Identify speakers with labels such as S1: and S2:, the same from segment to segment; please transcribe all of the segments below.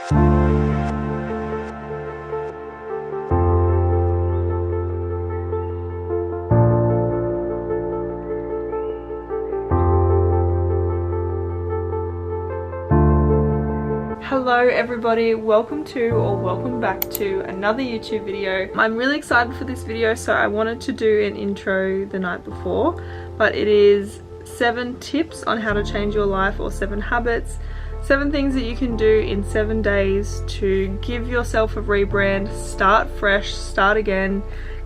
S1: Hello everybody, welcome back to another YouTube video. I'm really excited for this video, so I wanted to do an intro the night before, but it is 7 tips on how to change your life, or 7 habits, 7 things that you can do in 7 days to give yourself a rebrand, start fresh, start again,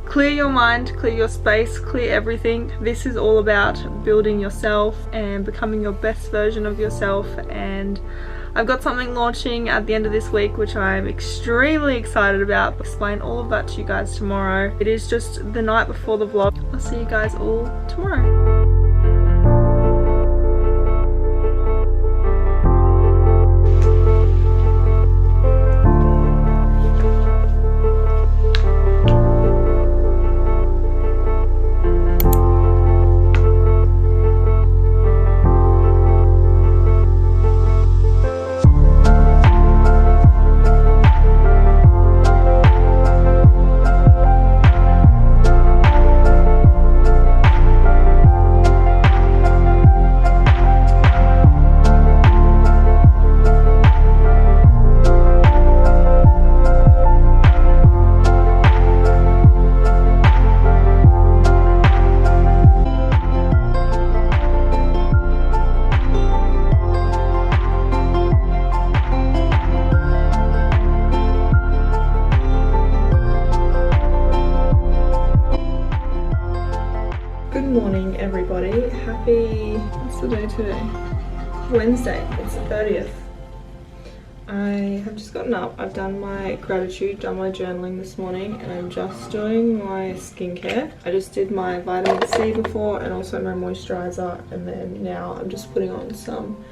S1: clear your mind, clear your space, clear everything. This is all about building yourself and becoming your best version of yourself, and I've got something launching at the end of this week which I'm extremely excited about. I'll explain all of that to you guys tomorrow. It is just the night before the vlog. I'll see you guys all tomorrow. Morning everybody, what's the day today? Wednesday, it's the 30th. I have just gotten up, I've done my gratitude, done my journaling this morning, and I'm just doing my skincare. I just did my vitamin C before and also my moisturizer, and then now I'm just putting on some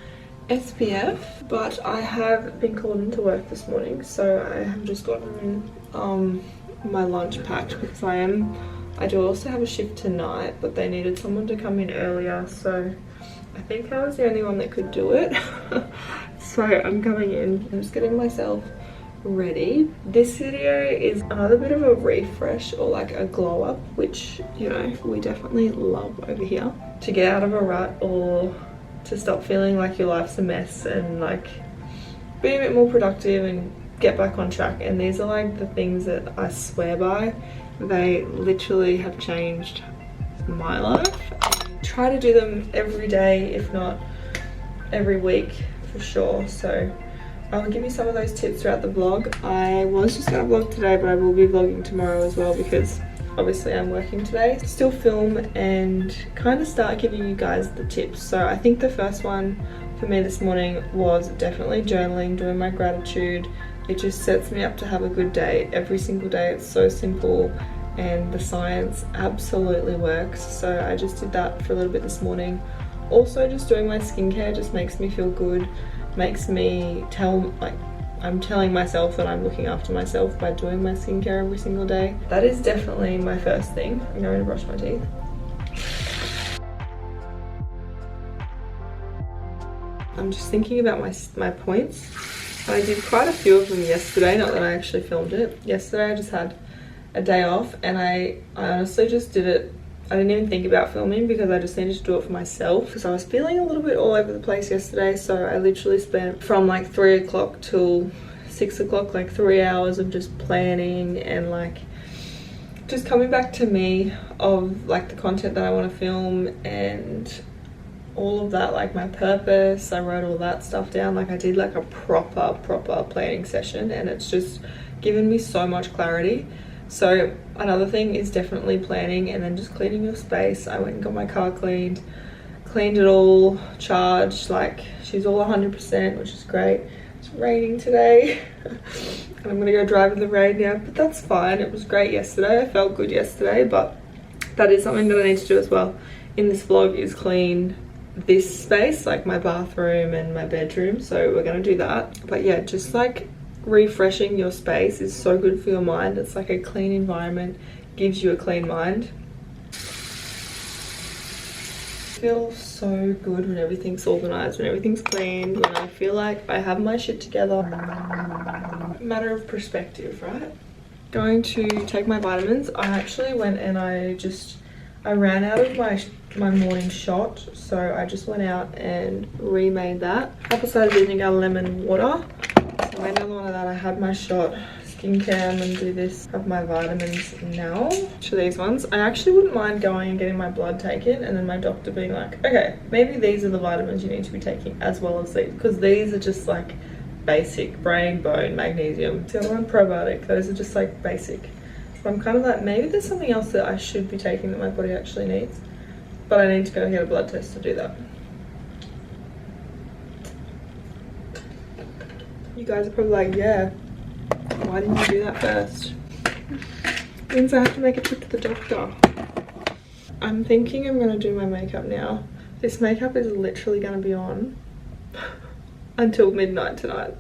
S1: SPF. But I have been called into work this morning, so I have just gotten my lunch packed because I do also have a shift tonight, but they needed someone to come in earlier, so I think I was the only one that could do it. So I'm coming in, I'm just getting myself ready. This video is another bit of a refresh, or like a glow up, which, you know, we definitely love over here. To get out of a rut, or to stop feeling like your life's a mess, and like be a bit more productive and get back on track. And these are like the things that I swear by. They literally have changed my life. I try to do them every day, if not every week for sure. So I'll give you some of those tips throughout the vlog. I was just going to vlog today, but I will be vlogging tomorrow as well, because obviously I'm working today. Still film and kind of start giving you guys the tips. So I think the first one for me this morning was definitely journaling, doing my gratitude. It just sets me up to have a good day every single day. It's so simple and the science absolutely works. So I just did that for a little bit this morning. Also, just doing my skincare just makes me feel good, makes me I'm telling myself that I'm looking after myself by doing my skincare every single day. That is definitely my first thing. I'm going to brush my teeth. I'm just thinking about my points. I did quite a few of them yesterday, not that I actually filmed it. Yesterday I just had a day off, and I honestly just did it. I didn't even think about filming because I just needed to do it for myself, because I was feeling a little bit all over the place yesterday. So I literally spent from like 3 o'clock till 6 o'clock, like 3 hours of just planning and like just coming back to me of like the content that I want to film and all of that, like my purpose. I wrote all that stuff down. Like I did like a proper planning session, and it's just given me so much clarity. So another thing is definitely planning, and then just cleaning your space. I went and got my car cleaned it all, charged, like she's all 100%, which is great. It's raining today and I'm gonna go drive in the rain now, but that's fine. It was great yesterday. I felt good yesterday, but that is something that I need to do as well in this vlog, is clean this space, like my bathroom and my bedroom. So we're gonna do that. But yeah, just like refreshing your space is so good for your mind. It's like a clean environment gives you a clean mind. feel so good when everything's organized, when everything's clean, when I feel like I have my shit together. Matter of perspective, right? Going to take my vitamins. I actually went and I ran out of my morning shot, so I just went out and remade that. Apple cider vinegar, lemon water. So I made another one of that. I had my shot. Skincare, I'm gonna do this. Have my vitamins now. To these ones, I actually wouldn't mind going and getting my blood taken and then my doctor being like, okay, maybe these are the vitamins you need to be taking as well as these, because these are just like basic brain, bone, magnesium. The other one, probiotic. Those are just like basic. So I'm kind of like, maybe there's something else that I should be taking that my body actually needs, but I need to go and get a blood test to do that. You guys are probably like, yeah, why didn't you do that first? Means I have to make a trip to the doctor. I'm thinking I'm gonna do my makeup now. This makeup is literally gonna be on until midnight tonight.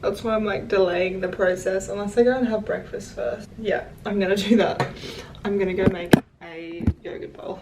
S1: That's why I'm like delaying the process unless I go and have breakfast first. Yeah, I'm gonna do that. I'm gonna go make a yogurt bowl.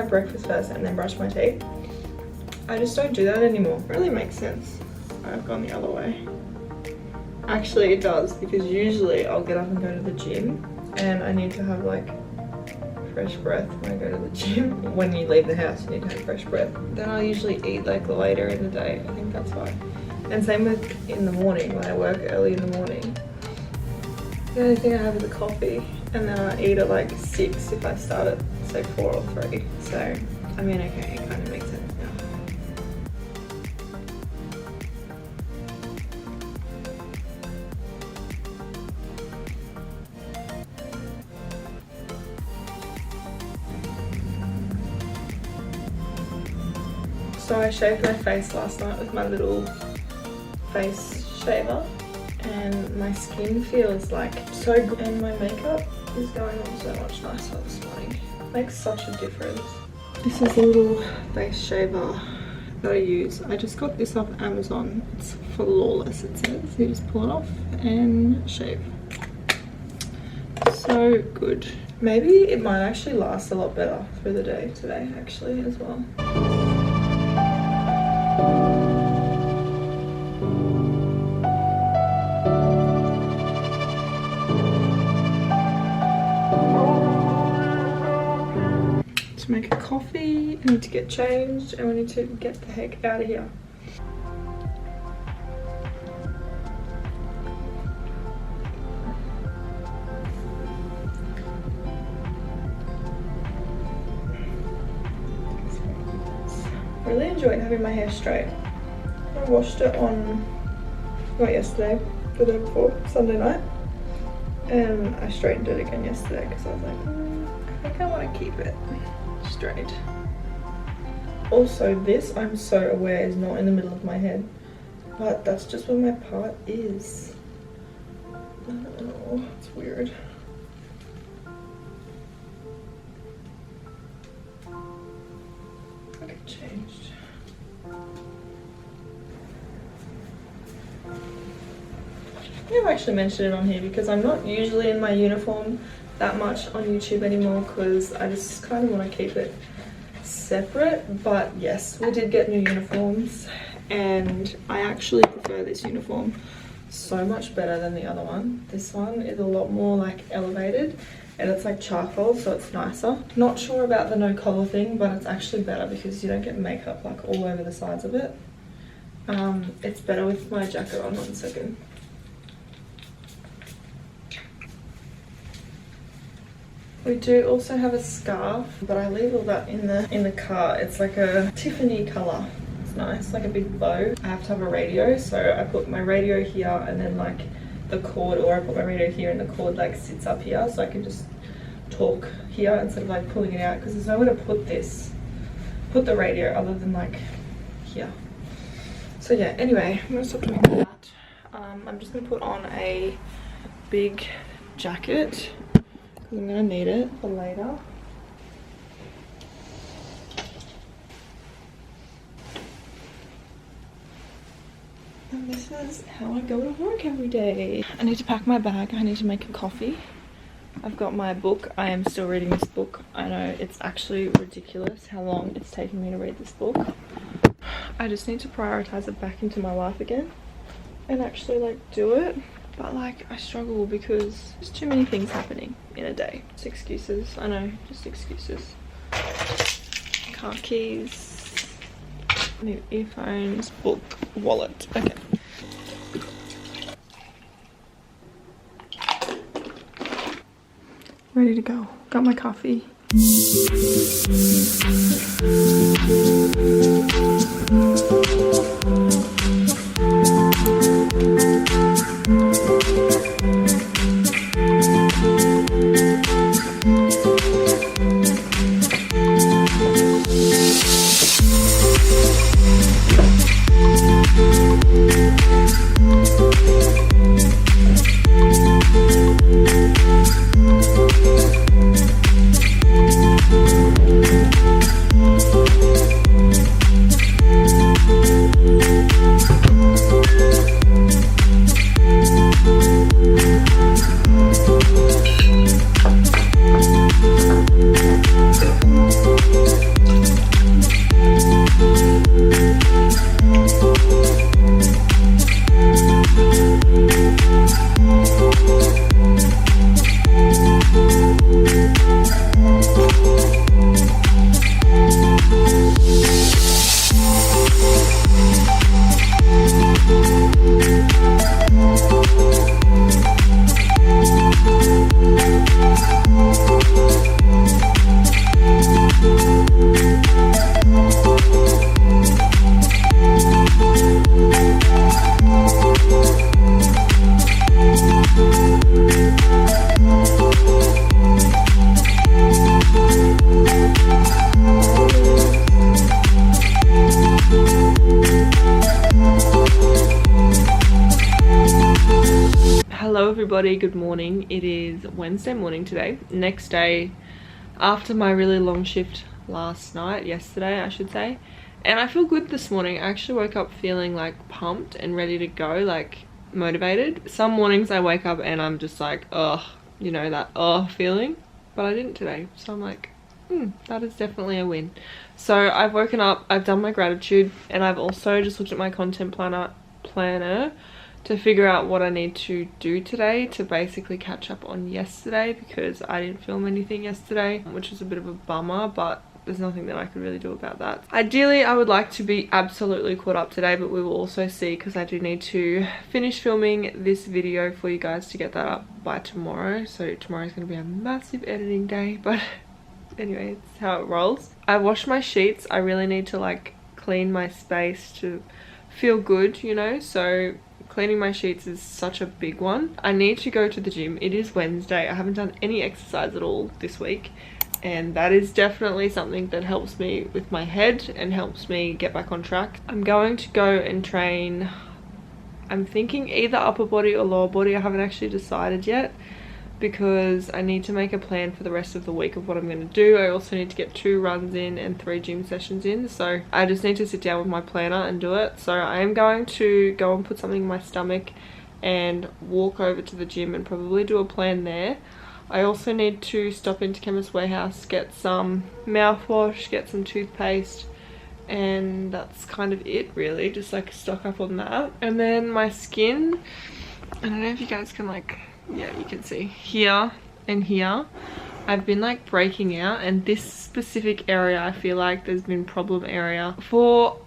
S1: Breakfast first and then brush my teeth. I just don't do that anymore. It really makes sense. I've gone the other way. Actually it does, because usually I'll get up and go to the gym and I need to have like fresh breath when I go to the gym. When you leave the house you need to have fresh breath. Then I'll usually eat like later in the day. I think that's why. And same with in the morning when I work early in the morning. The only thing I have is a coffee and then I eat at like 6 if I start at say 4 or 3. So, I mean, okay, it kind of makes sense now. So I shaved my face last night with my little face shaver and my skin feels like so good and my makeup is going on so much nicer this morning. Makes such a difference. This is a little face shaver that I use. I just got this off Amazon. It's flawless, it says. You just pull it off and shave. So good. Maybe it might actually last a lot better through the day today actually as well. Make a coffee, I need to get changed and we need to get the heck out of here. Really enjoyed having my hair straight. I washed it on, not yesterday, the day before, Sunday night. And I straightened it again yesterday because I was like, I think I want to keep it straight. Also this, I'm so aware, is not in the middle of my head, but that's just where my part is. I don't know, it's weird. Okay, think I've actually mentioned it on here because I'm not usually in my uniform that much on YouTube anymore because I just kind of want to keep it separate. But yes, we did get new uniforms and I actually prefer this uniform so much better than the other one. This one is a lot more like elevated and it's like charcoal, so it's nicer. Not sure about the no collar thing, but it's actually better because you don't get makeup like all over the sides of it. It's better with my jacket on. 1 second. We do also have a scarf, but I leave all that in the car. It's like a Tiffany colour. It's nice, like a big bow. I have to have a radio, so I put my radio here and then like the cord, or I put my radio here and the cord like sits up here, so I can just talk here instead of like pulling it out because there's nowhere to put the radio other than like here. So yeah, anyway, I'm gonna stop doing that. I'm just gonna put on a big jacket because I'm gonna need it for later. And this is how I go to work every day. I need to pack my bag, I need to make a coffee. I've got my book. I am still reading this book. I know it's actually ridiculous how long it's taking me to read this book. I just need to prioritize it back into my life again and actually like do it. But like I struggle because there's too many things happening in a day. It's excuses, I know, just excuses. Car keys, new earphones, book, wallet. Okay. Ready to go. Got my coffee. Everybody, good morning. It is Wednesday morning today, next day after my really long shift yesterday I should say, and I feel good this morning. I actually woke up feeling like pumped and ready to go, like motivated. Some mornings I wake up and I'm just like, ugh, you know, that feeling, but I didn't today, so I'm like, that is definitely a win. So I've woken up, I've done my gratitude, and I've also just looked at my content planner to figure out what I need to do today to basically catch up on yesterday, because I didn't film anything yesterday, which was a bit of a bummer, but there's nothing that I could really do about that. Ideally, I would like to be absolutely caught up today, but we will also see, because I do need to finish filming this video for you guys to get that up by tomorrow. So tomorrow's going to be a massive editing day, but anyway, it's how it rolls. I washed my sheets. I really need to like clean my space to feel good, you know, so cleaning my sheets is such a big one. I need to go to the gym. It is Wednesday. I haven't done any exercise at all this week, and that is definitely something that helps me with my head and helps me get back on track. I'm going to go and train, I'm thinking either upper body or lower body. I haven't actually decided yet, because I need to make a plan for the rest of the week of what I'm going to do. I also need to get 2 runs in and 3 gym sessions in, so I just need to sit down with my planner and do it. So I am going to go and put something in my stomach and walk over to the gym and probably do a plan there. I also need to stop into Chemist Warehouse, get some mouthwash, get some toothpaste, and that's kind of it really, just like stock up on that. And then my skin, I don't know if you guys can like, yeah, you can see here and here, I've been like breaking out, and this specific area I feel like there's been problem area for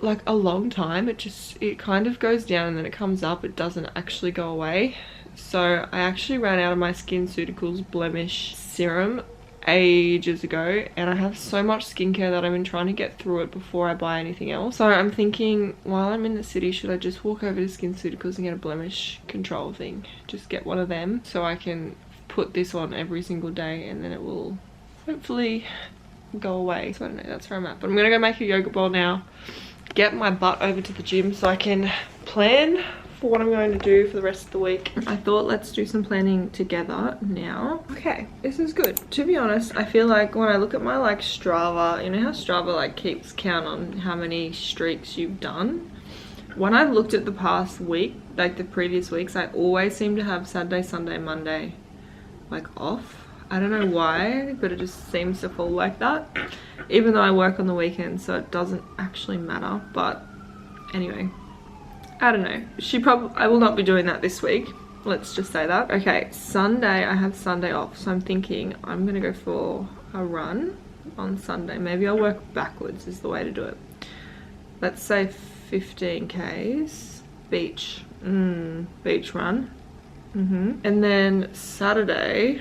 S1: like a long time. It kind of goes down and then it comes up, it doesn't actually go away. So I actually ran out of my SkinCeuticals blemish serum ages ago, and I have so much skincare that I've been trying to get through it before I buy anything else. So I'm thinking, while I'm in the city, should I just walk over to SkinCeuticals and get a blemish control thing, just get one of them so I can put this on every single day and then it will hopefully go away. So I don't know, that's where I'm at. But I'm gonna go make a yogurt bowl now, get my butt over to the gym so I can plan for what I'm going to do for the rest of the week. I thought let's do some planning together now. Okay, this is good. To be honest, I feel like when I look at my like Strava, you know how Strava like keeps count on how many streaks you've done? When I've looked at the past week, like the previous weeks, I always seem to have Saturday, Sunday, Monday like off. I don't know why, but it just seems to fall like that, even though I work on the weekends, so it doesn't actually matter. But anyway, I don't know. I will not be doing that this week, let's just say that. Okay, Sunday, I have Sunday off, so I'm thinking I'm gonna go for a run on Sunday. Maybe I'll work backwards is the way to do it. Let's say 15 Ks beach run. And then Saturday,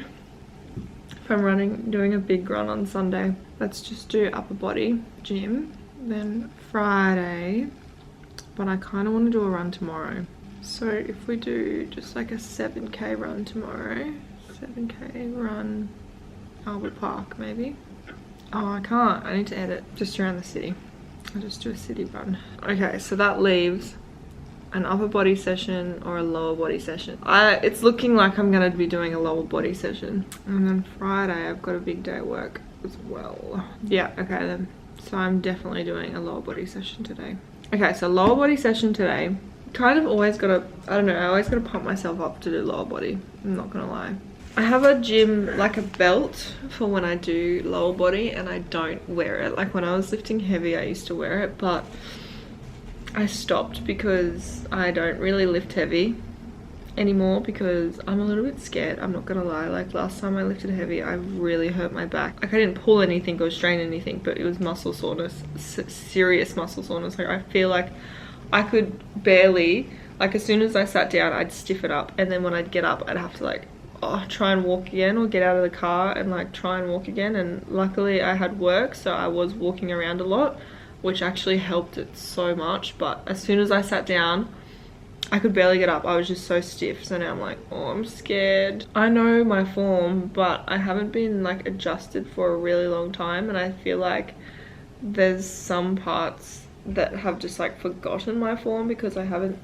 S1: if I'm doing a big run on Sunday, let's just do upper body gym. Then Friday, but I kind of want to do a run tomorrow. So if we do just like a 7K run tomorrow, 7K run Albert Park maybe. Oh, I can't, I need to edit just around the city. I'll just do a city run. Okay, so that leaves an upper body session or a lower body session. It's looking like I'm gonna be doing a lower body session. And then Friday, I've got a big day at work as well. Yeah, okay then. So I'm definitely doing a lower body session today. Okay, so lower body session today. Kind of always gotta, I don't know, I always gotta pump myself up to do lower body. I'm not gonna lie. I have a gym, like a belt for when I do lower body, and I don't wear it. Like when I was lifting heavy, I used to wear it, but I stopped because I don't really lift heavy anymore because I'm a little bit scared, I'm not gonna lie. Like last time I lifted heavy, I really hurt my back. Like I didn't pull anything or strain anything, but it was muscle soreness, serious muscle soreness. Like I feel like I could barely, like as soon as I sat down, I'd stiffen up, and then when I'd get up, I'd have to like try and walk again, or get out of the car and like try and walk again. And luckily I had work, so I was walking around a lot, which actually helped it so much. But as soon as I sat down, I could barely get up. I was just so stiff. So now I'm like, oh, I'm scared. I know my form, but I haven't been like adjusted for a really long time, and I feel like there's some parts that have just like forgotten my form because I haven't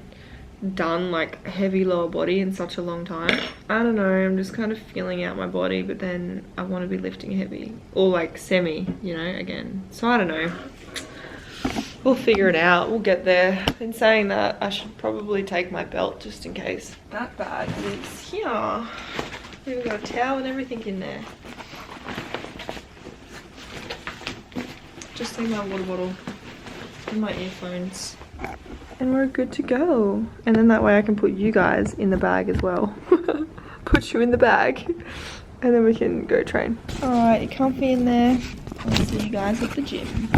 S1: done like heavy lower body in such a long time. I don't know, I'm just kind of feeling out my body, but then I want to be lifting heavy or like semi, you know, again. So I don't know. We'll figure it out. We'll get there. In saying that, I should probably take my belt just in case. That bag is here. We've got a towel and everything in there. Just take my water bottle and my earphones. And we're good to go. And then that way I can put you guys in the bag as well. Put you in the bag. And then we can go train. Alright, you're comfy in there. I'll see you guys at the gym.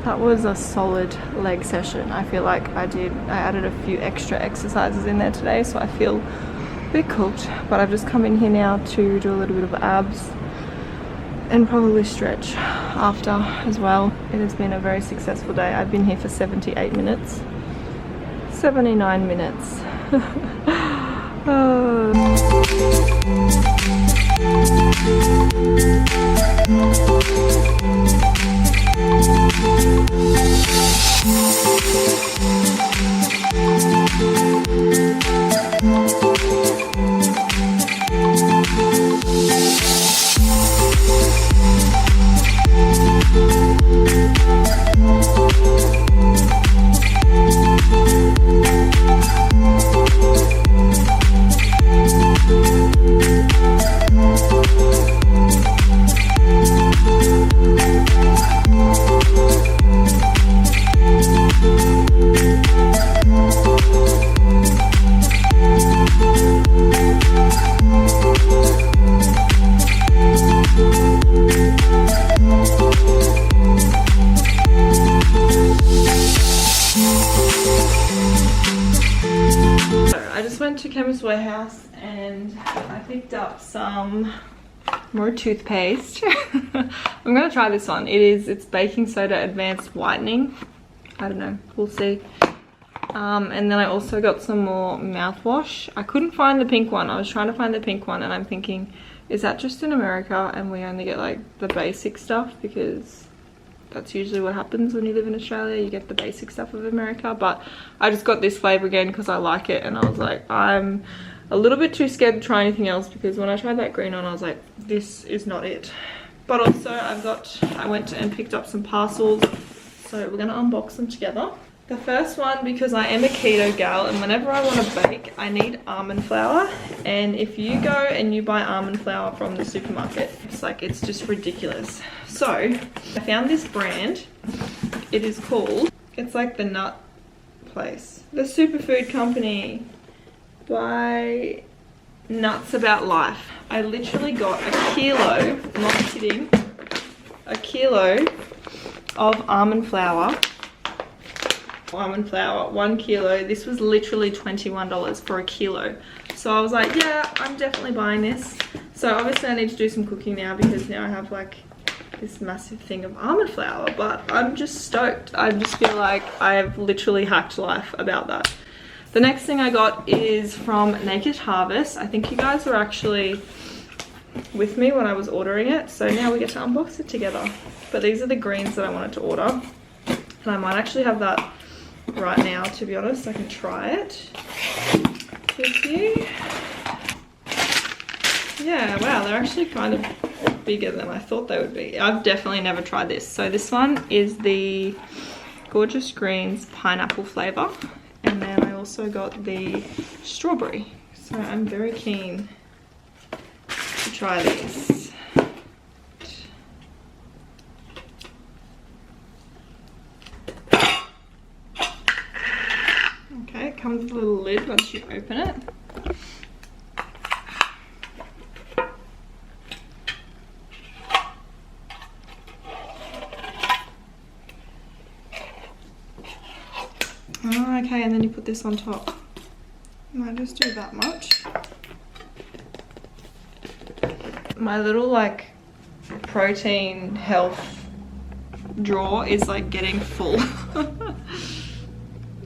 S1: That was a solid leg session. I feel like I added a few extra exercises in there today, so I feel a bit cooked. But I've just come in here now to do a little bit of abs and probably stretch after as well. It has been a very successful day. I've been here for 78 minutes. 79 minutes. Oh. To Chemist Warehouse and I picked up some more toothpaste. I'm gonna try this one. It's baking soda advanced whitening. I don't know, we'll see. And then I also got some more mouthwash. I couldn't find the pink one. I was trying to find the pink one and I'm thinking, is that just in America and we only get like the basic stuff? Because that's usually what happens when you live in Australia, you get the basic stuff of America. But I just got this flavour again because I like it, and I was like, I'm a little bit too scared to try anything else because when I tried that green one I was like, this is not it. But also I went and picked up some parcels, so we're going to unbox them together. The first one, because I am a keto gal and whenever I want to bake I need almond flour, and if you go and you buy almond flour from the supermarket, it's just ridiculous. So I found this brand. It is called, it's like the nut place, the superfood company by Nuts About Life. I literally got a kilo, I'm not kidding, a kilo of almond flour. 1 kilo. This was literally $21 for a kilo. So I was like, yeah, I'm definitely buying this. So obviously I need to do some cooking now because now I have like this massive thing of almond flour, but I'm just stoked. I just feel like I've literally hacked life about that. The next thing I got is from Naked Harvest. I think you guys were actually with me when I was ordering it, so now we get to unbox it together. But these are the greens that I wanted to order, and I might actually have that right now, to be honest. I can try it with you. Yeah, wow, they're actually kind of bigger than I thought they would be. I've definitely never tried this. So this one is the Gorgeous Greens pineapple flavor, and then I also got the strawberry. So I'm very keen to try these. Okay, it comes with a little lid once you open it. Oh, okay, and then you put this on top. Might just do that much. My little like protein health drawer is like getting full.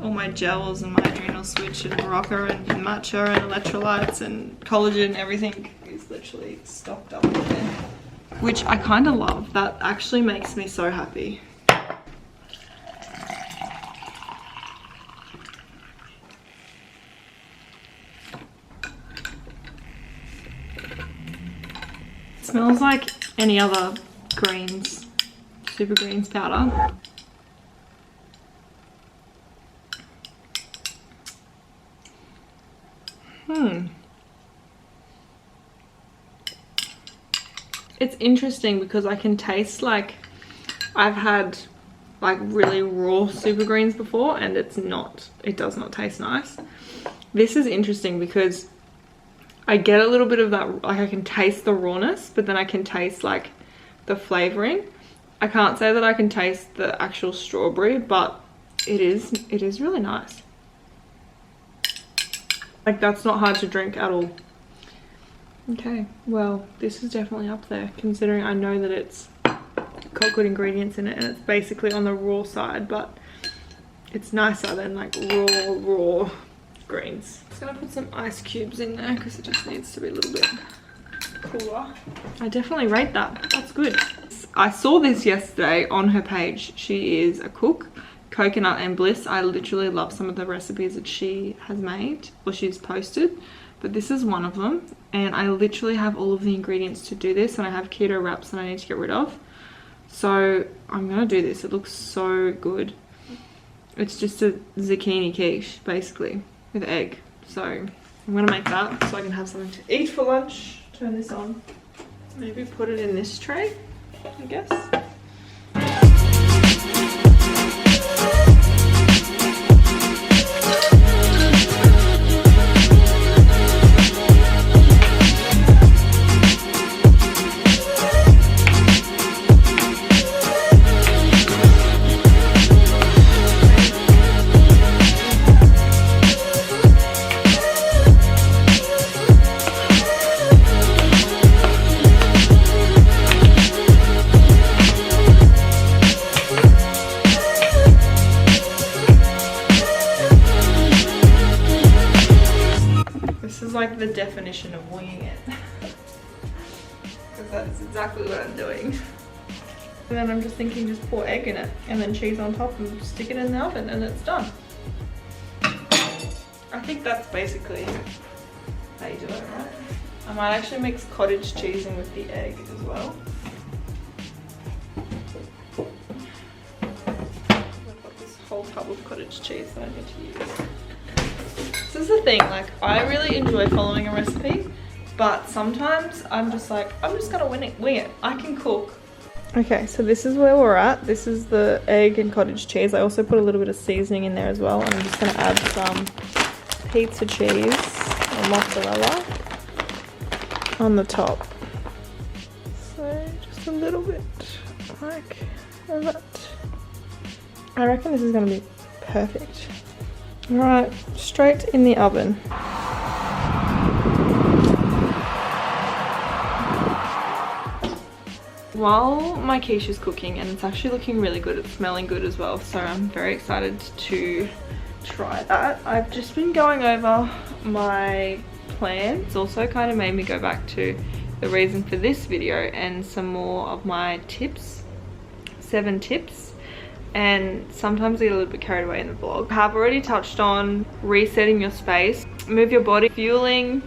S1: All my gels and my adrenal switch and Barocca and matcha and electrolytes and collagen, everything is literally stocked up in there, which I kind of love. That actually makes me so happy. It smells like any other greens, super greens powder. It's interesting because I can taste, like, I've had like really raw super greens before and it does not taste nice. This is interesting because I get a little bit of that, like I can taste the rawness, but then I can taste like the flavoring. I can't say that I can taste the actual strawberry, but it is really nice. Like that's not hard to drink at all. Okay, well, this is definitely up there, considering I know that it's got good ingredients in it and it's basically on the raw side, but it's nicer than like raw greens. Just gonna put some ice cubes in there because it just needs to be a little bit cooler. I definitely rate that. That's good. I saw this yesterday on her page. She is a cook, Coconut and Bliss. I literally love some of the recipes that she has made or she's posted, but this is one of them, and I literally have all of the ingredients to do this, and I have keto wraps that I need to get rid of, so I'm gonna do this. It looks so good. It's just a zucchini quiche basically with egg, so I'm gonna make that so I can have something to eat for lunch. Turn this on, maybe put it in this tray, I guess. Like the definition of winging it, because that's exactly what I'm doing. And then I'm just thinking, just pour egg in it and then cheese on top and stick it in the oven and it's done. I think that's basically how you do it, right? I might actually mix cottage cheese in with the egg as well. I've got this whole tub of cottage cheese that I need to use. This is the thing, like I really enjoy following a recipe, but sometimes I'm just like, I'm just gonna wing it. I can cook. Okay, so this is where we're at. This is the egg and cottage cheese. I also put a little bit of seasoning in there as well, and I'm just gonna add some pizza cheese or mozzarella on the top. So just a little bit like that. I reckon this is gonna be perfect. Right, straight in the oven. While my quiche is cooking, and it's actually looking really good, it's smelling good as well, so I'm very excited to try that. I've just been going over my plan. It's also kind of made me go back to the reason for this video and some more of my tips, 7 tips. And sometimes I get a little bit carried away in the vlog. I have already touched on resetting your space, move your body, fueling,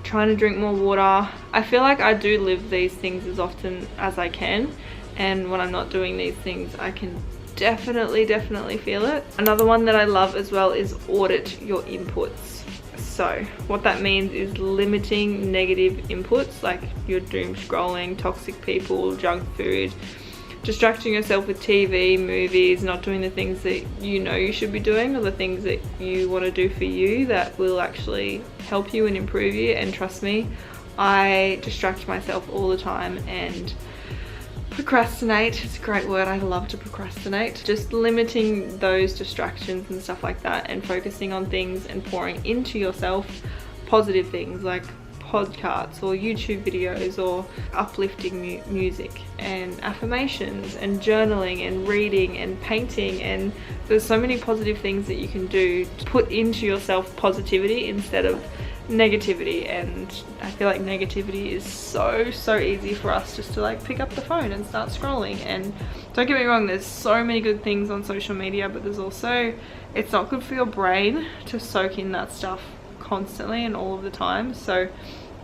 S1: trying to drink more water. I feel like I do live these things as often as I can, and when I'm not doing these things I can definitely feel it. Another one that I love as well is audit your inputs. So what that means is limiting negative inputs like your doom scrolling, toxic people, junk food, distracting yourself with TV, movies, not doing the things that you know you should be doing, or the things that you want to do for you that will actually help you and improve you. And trust me, I distract myself all the time and procrastinate. It's a great word. I love to procrastinate. Just limiting those distractions and stuff like that, and focusing on things and pouring into yourself positive things like podcasts or YouTube videos or uplifting music and affirmations and journaling and reading and painting. And there's so many positive things that you can do to put into yourself positivity instead of negativity. And I feel like negativity is so easy for us just to like pick up the phone and start scrolling. And don't get me wrong, there's so many good things on social media, but there's also, it's not good for your brain to soak in that stuff constantly and all of the time. So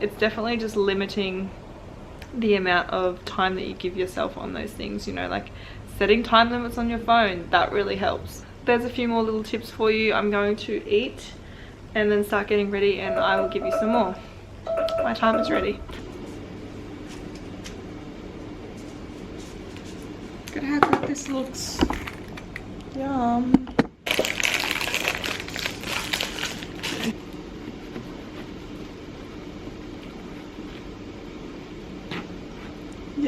S1: it's definitely just limiting the amount of time that you give yourself on those things, you know, like setting time limits on your phone. That really helps. There's a few more little tips for you. I'm going to eat and then start getting ready, and I will give you some more. My time is ready. Look at how good this looks. Yum.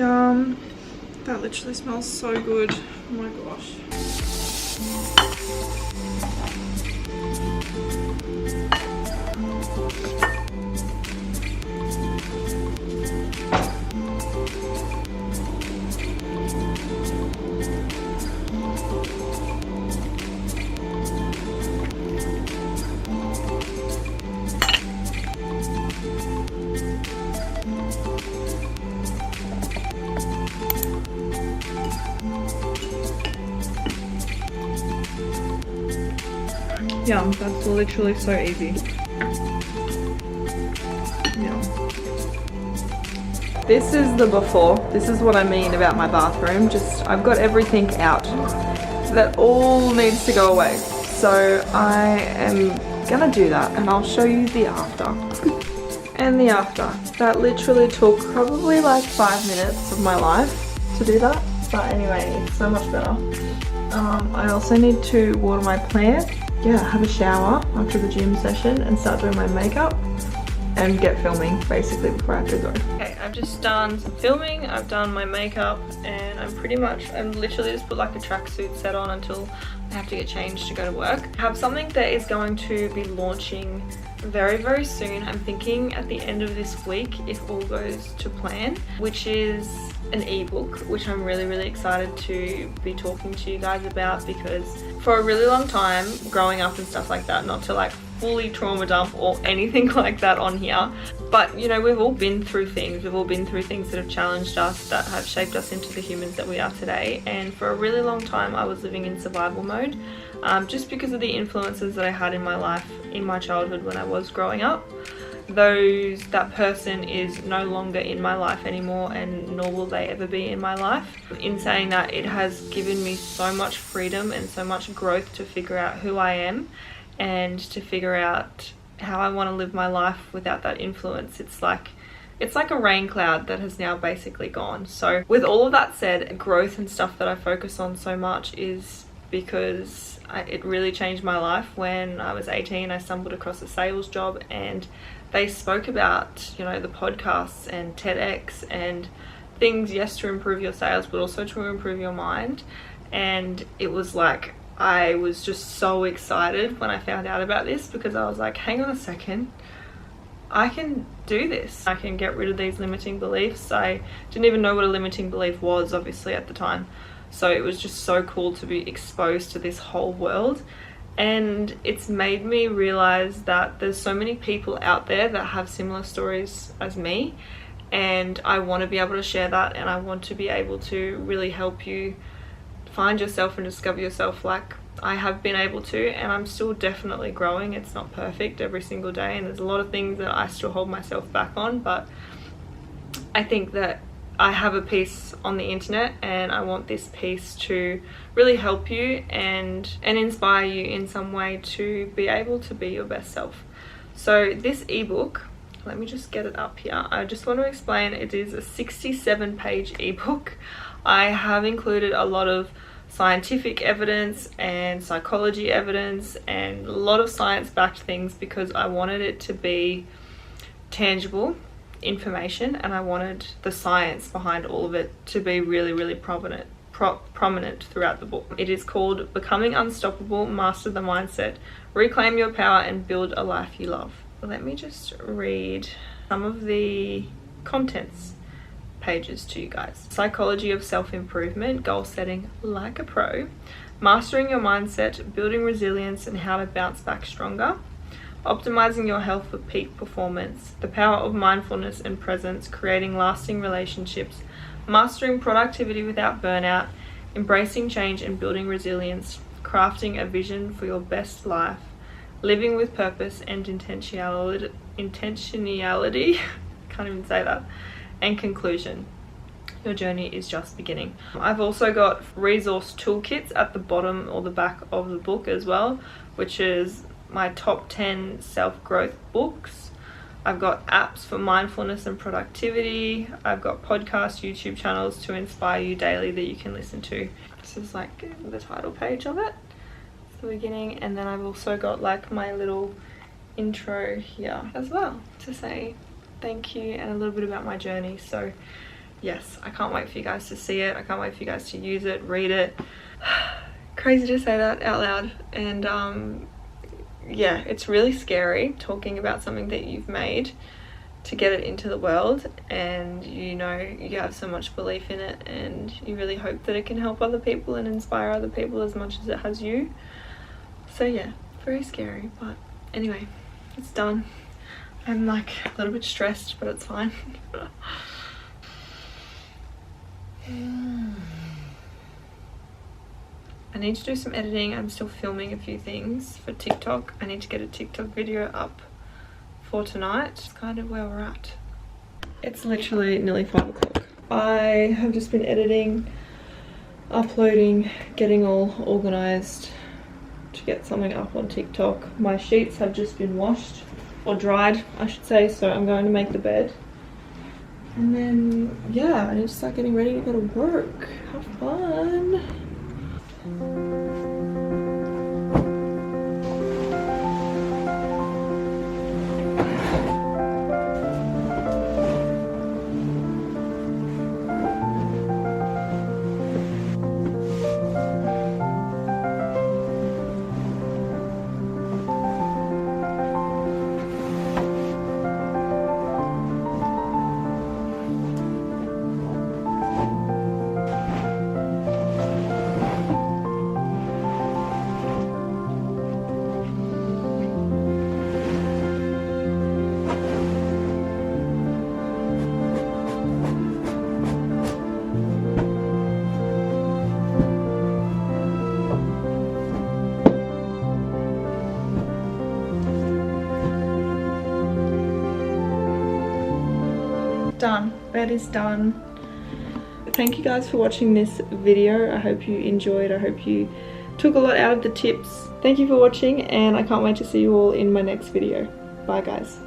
S1: Yum. That literally smells so good. Oh my gosh. Yum, that's literally so easy. Yum. This is the before. This is what I mean about my bathroom. Just, I've got everything out. That all needs to go away. So I am gonna do that and I'll show you the after. And the after. That literally took probably like 5 minutes of my life to do that. But anyway, it's so much better. I also need to water my plant. Yeah, have a shower after the gym session and start doing my makeup and get filming basically before I have to go. Okay, I've just done some filming, I've done my makeup, and I'm literally just put like a tracksuit set on until I have to get changed to go to work. I have something that is going to be launching very, very soon. I'm thinking at the end of this week, if all goes to plan, which is an ebook, which I'm really, really excited to be talking to you guys about, because for a really long time growing up and stuff like that, not to like fully trauma dump or anything like that on here, but you know, we've all been through things. We've all been through things that have challenged us, that have shaped us into the humans that we are today. And for a really long time I was living in survival mode, just because of the influences that I had in my life in my childhood when I was growing up. That person is no longer in my life anymore, and nor will they ever be in my life. In saying that, it has given me so much freedom and so much growth to figure out who I am and to figure out how I want to live my life without that influence. It's like a rain cloud that has now basically gone. So with all of that said, growth and stuff that I focus on so much is because it really changed my life. When I was 18, I stumbled across a sales job and they spoke about, you know, the podcasts and TEDx and things, yes, to improve your sales, but also to improve your mind. And it was like, I was just so excited when I found out about this, because I was like, hang on a second, I can do this. I can get rid of these limiting beliefs. I didn't even know what a limiting belief was, obviously, at the time. So it was just so cool to be exposed to this whole world. And it's made me realize that there's so many people out there that have similar stories as me, and I want to be able to share that, and I want to be able to really help you find yourself and discover yourself like I have been able to. And I'm still definitely growing. It's not perfect every single day, and there's a lot of things that I still hold myself back on, but I think that I have a piece on the internet, and I want this piece to really help you and inspire you in some way to be able to be your best self. So this ebook, let me just get it up here. I just want to explain, it is a 67-page ebook. I have included a lot of scientific evidence and psychology evidence and a lot of science-backed things, because I wanted it to be tangible information, and I wanted the science behind all of it to be really, really prominent throughout the book. It is called Becoming Unstoppable, Master the Mindset, Reclaim Your Power and Build a Life You Love. Let me just read some of the contents pages to you guys. Psychology of self-improvement, goal setting like a pro, mastering your mindset, building resilience and how to bounce back stronger, optimizing your health for peak performance, the power of mindfulness and presence, creating lasting relationships, mastering productivity without burnout, embracing change and building resilience, crafting a vision for your best life, living with purpose and intentionality, can't even say that, and conclusion. Your journey is just beginning. I've also got resource toolkits at the bottom or the back of the book as well, which is my top 10 self-growth books. I've got apps for mindfulness and productivity. I've got podcasts, YouTube channels to inspire you daily that you can listen to. This is like the title page of it, the beginning, and then I've also got like my little intro here as well to say thank you and a little bit about my journey. So yes, I can't wait for you guys to see it. I can't wait for you guys to use it, read it. Crazy to say that out loud. And yeah, it's really scary talking about something that you've made to get it into the world, and you know you have so much belief in it and you really hope that it can help other people and inspire other people as much as it has you. So yeah, very scary, but anyway, it's done. I'm like a little bit stressed, but it's fine. I need to do some editing. I'm still filming a few things for TikTok. I need to get a TikTok video up for tonight. It's kind of where we're at. It's literally nearly 5 o'clock. I have just been editing, uploading, getting all organized to get something up on TikTok. My sheets have just been washed, or dried I should say, so I'm going to make the bed. And then yeah, I need to start getting ready to go to work. Have fun. Done. Bed is done. Thank you guys for watching this video. I hope you enjoyed. I hope you took a lot out of the tips. Thank you for watching, and I can't wait to see you all in my next video. Bye guys.